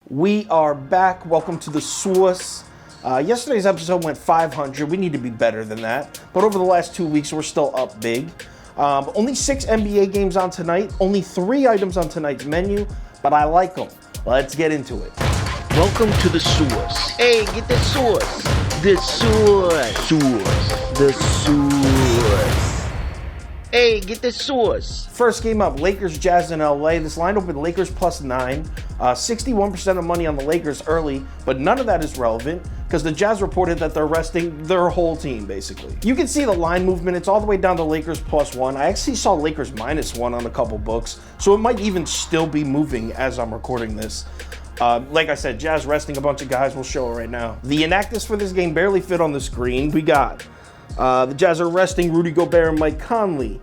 We are back. Welcome to the source. Yesterday's episode went 500. We need to be better than that. But over the last 2 weeks, we're still up big. Only 6 NBA games on tonight. Only 3 items on tonight's menu, but I like them. Let's get into it. Welcome to the source. Hey, get the source. The source. The source. Hey, get the source. First game up, Lakers Jazz in LA. This line opened Lakers +9. 61% of money on the Lakers early, but none of that is relevant because the Jazz reported that they're resting their whole team, basically. You can see the line movement. It's all the way down to Lakers +1. I actually saw Lakers -1 on a couple books, so it might even still be moving as I'm recording this. Like I said, Jazz resting a bunch of guys. We'll show it right now. The inactives for this game barely fit on the screen. We got the Jazz are resting Rudy Gobert and Mike Conley.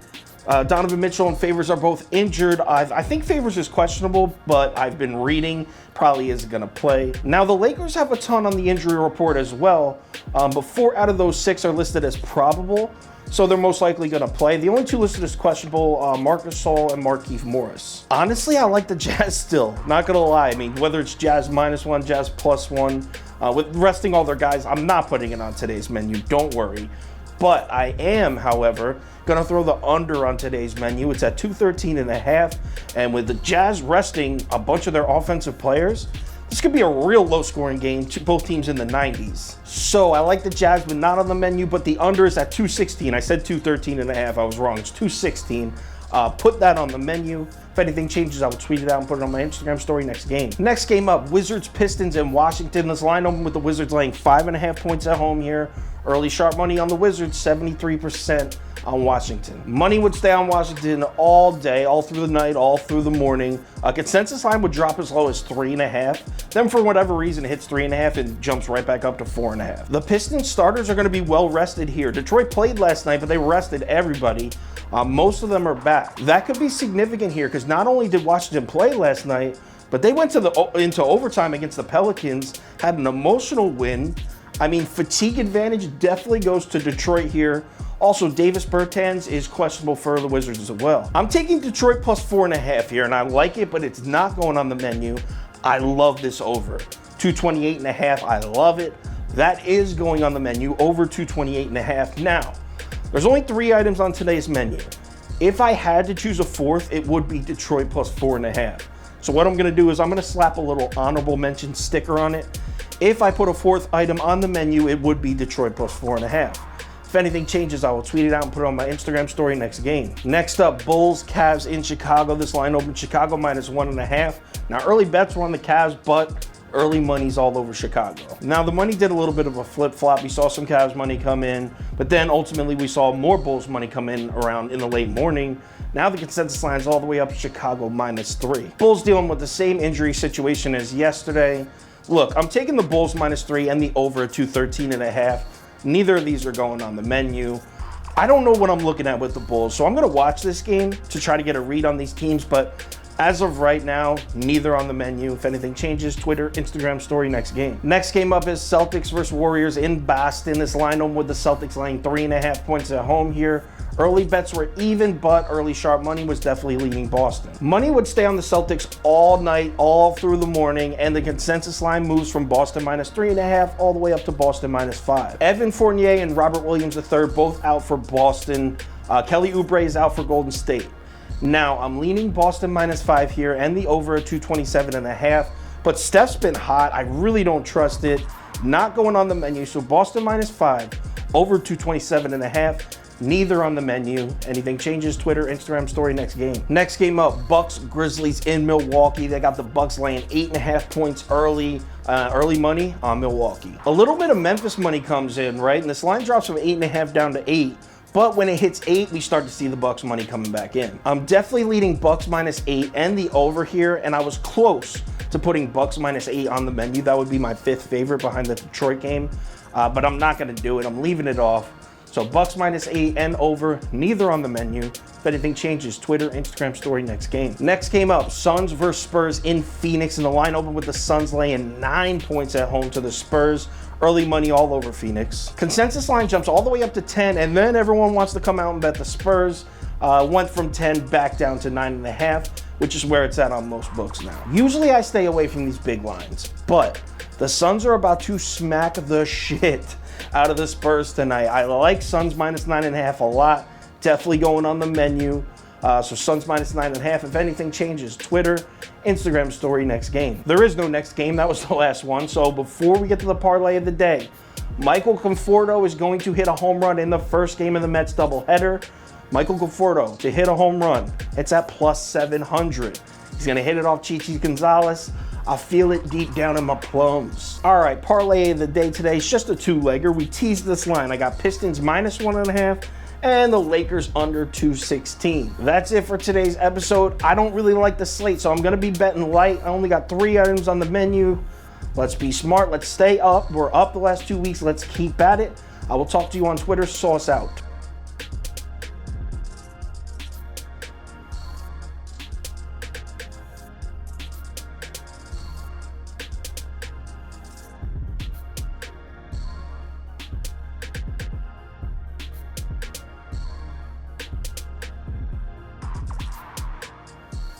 Donovan Mitchell and Favors are both injured. I think Favors is questionable, but I've been reading probably isn't going to play. Now, the Lakers have a ton on the injury report as well, but 4 out of those 6 are listed as probable, so they're most likely going to play. The only 2 listed as questionable, Marc Gasol and Markieff Morris. Honestly, I like the Jazz still, not going to lie. I mean, whether it's Jazz -1, Jazz +1, with resting all their guys, I'm not putting it on today's menu, don't worry. But I am, however, going to throw the under on today's menu. It's at 213.5, and with the Jazz resting a bunch of their offensive players, this could be a real low-scoring game, both teams in the 90s. So I like the Jazz, but not on the menu, but the under is at 216. I said 213.5. I was wrong. It's 216. Put that on the menu. If anything changes, I will tweet it out and put it on my Instagram story next game. Next game up, Wizards, Pistons, in Washington. This line opened with the Wizards laying 5.5 points at home here. Early sharp money on the Wizards, 73% on Washington. Money would stay on Washington all day, all through the night, all through the morning. Consensus line would drop as low as 3.5. Then for whatever reason, it hits 3.5 and jumps right back up to 4.5. The Pistons starters are going to be well rested here. Detroit played last night, but they rested everybody. Most of them are back. That could be significant here because not only did Washington play last night, but they went into overtime against the Pelicans, had an emotional win. I mean, fatigue advantage definitely goes to Detroit here. Also, Davis Bertans is questionable for the Wizards as well. I'm taking Detroit +4.5 here, and I like it, but it's not going on the menu. I love this over. 228.5, I love it. That is going on the menu, over 228.5. Now, there's only 3 items on today's menu. If I had to choose a 4th, it would be Detroit +4.5. So what I'm going to do is I'm going to slap a little honorable mention sticker on it. If I put a 4th item on the menu, it would be Detroit +4.5. If anything changes, I will tweet it out and put it on my Instagram story next game. Next up, Bulls, Cavs in Chicago. This line opened Chicago -1.5. Now, early bets were on the Cavs, but early money's all over Chicago. Now, the money did a little bit of a flip-flop. We saw some Cavs money come in, but then ultimately we saw more Bulls money come in around in the late morning. Now the consensus line's all the way up to Chicago -3. Bulls dealing with the same injury situation as yesterday. Look, I'm taking the Bulls -3 and the over at 213.5. Neither of these are going on the menu. I don't know what I'm looking at with the Bulls, so I'm going to watch this game to try to get a read on these teams, but as of right now, neither on the menu. If anything changes, Twitter, Instagram story next game. Next game up is Celtics versus Warriors in Boston. This line opened with the Celtics laying 3.5 points at home here. Early bets were even, but early sharp money was definitely leading Boston. Money would stay on the Celtics all night, all through the morning, and the consensus line moves from Boston -3.5 all the way up to Boston -5. Evan Fournier and Robert Williams III both out for Boston. Kelly Oubre is out for Golden State. Now, I'm leaning Boston -5 here and the over at 227.5, but Steph's been hot. I really don't trust it. Not going on the menu, so Boston -5, over 227.5. Neither on the menu. Anything changes, Twitter, Instagram story next game. Next game up, Bucks, Grizzlies in Milwaukee. They got the Bucks laying 8.5 points early money on Milwaukee. A little bit of Memphis money comes in, right? And this line drops from 8.5 down to 8. But when it hits 8, we start to see the Bucks money coming back in. I'm definitely leading Bucks -8 and the over here, and I was close to putting Bucks -8 on the menu. That would be my 5th favorite behind the Detroit game, but I'm not going to do it. I'm leaving it off. So Bucks -8 and over, neither on the menu. If anything changes, Twitter, Instagram story next game. Next game up, Suns versus Spurs in Phoenix, and the line opened with the Suns laying 9 points at home to the Spurs. Early money all over Phoenix. Consensus line jumps all the way up to 10, and then everyone wants to come out and bet the Spurs. Went from 10 back down to 9.5. which is where it's at on most books now. Usually I stay away from these big lines, but the Suns are about to smack the shit out of the Spurs tonight. I like Suns -9.5 a lot. Definitely going on the menu. So Suns -9.5. If anything changes, Twitter, Instagram story, next game. There is no next game. That was the last one. So before we get to the parlay of the day, Michael Conforto is going to hit a home run in the first game of the Mets doubleheader. Michael Conforto to hit a home run. It's at +700. He's going to hit it off Chichi Gonzalez. I feel it deep down in my plums. All right, parlay of the day today is just a two-legger. We teased this line. I got Pistons -1.5 and the Lakers under 216. That's it for today's episode. I don't really like the slate, so I'm going to be betting light. I only got 3 items on the menu. Let's be smart. Let's stay up. We're up the last 2 weeks. Let's keep at it. I will talk to you on Twitter. Sauce out.